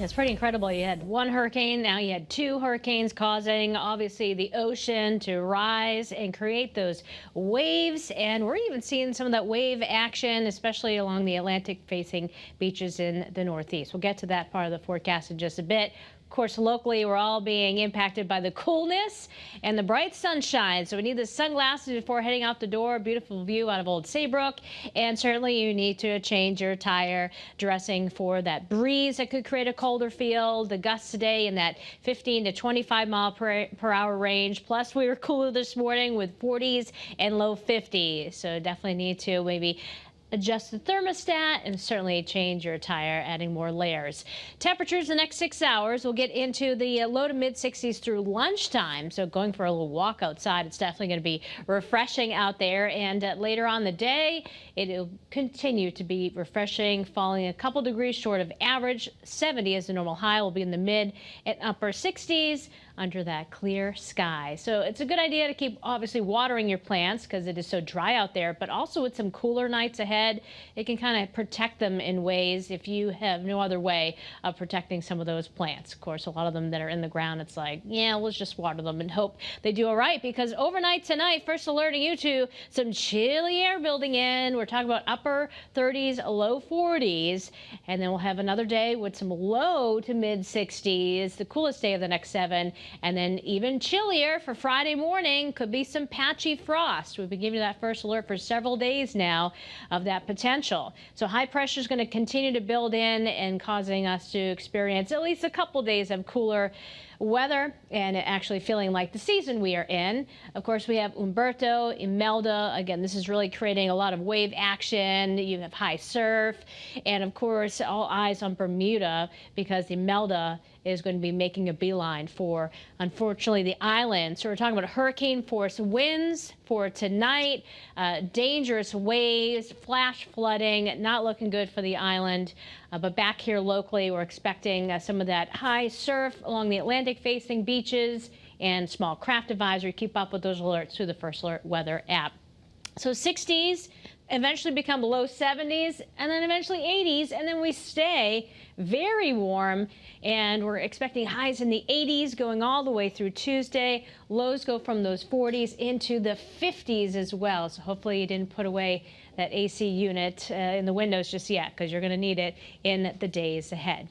It's pretty incredible. You had one hurricane, now you had two hurricanes causing obviously the ocean to rise and create those waves. And we're even seeing some of that wave action, especially along the Atlantic facing beaches in the Northeast. We'll get to that part of the forecast in just a bit. Of course, locally, we're all being impacted by the coolness and the bright sunshine. So we need the sunglasses before heading out the door. Beautiful view out of Old Saybrook. And certainly you need to change your tire dressing for that breeze that could create a colder feel. The gusts today in that 15 to 25 mile per hour range. Plus, we were cooler this morning with 40s and low 50s. So definitely need to maybe adjust the thermostat and certainly change your tire, adding more layers. Temperatures the next 6 hours will get into the low to mid 60s through lunchtime. So going for a little walk outside, it's definitely going to be refreshing out there. And later on the day, it'll continue to be refreshing, falling a couple degrees short of average. 70 is the normal high. Will be in the mid and upper 60s under that clear sky. So it's a good idea to keep obviously watering your plants because it is so dry out there, but also with some cooler nights ahead, it can kind of protect them in ways if you have no other way of protecting some of those plants. Of course, a lot of them that are in the ground, it's like, yeah, let's just water them and hope they do all right, because overnight tonight, first alerting you to some chilly air building in. We're talking about upper 30s, low 40s, and then we'll have another day with some low to mid 60s, the coolest day of the next 7. And then even chillier for Friday morning, could be some patchy frost. We've been giving you that first alert for several days now of that potential. So high pressure is going to continue to build in and causing us to experience at least a couple days of cooler weather and actually feeling like the season we are in. Of course, we have Umberto, Imelda. Again, this is really creating a lot of wave action. You have high surf. And of course, all eyes on Bermuda because Imelda is going to be making a beeline for, unfortunately, the island. So we're talking about hurricane force winds for tonight, dangerous waves, flash flooding, not looking good for the island. But back here locally, we're expecting some of that high surf along the Atlantic facing beaches and small craft advisory. Keep up with those alerts through the First Alert Weather app. So 60s eventually become low 70s and then eventually 80s, and then we stay very warm, and we're expecting highs in the 80s going all the way through Tuesday. Lows go from those 40s into the 50s as well. So hopefully you didn't put away that AC unit in the windows just yet, because you're going to need it in the days ahead.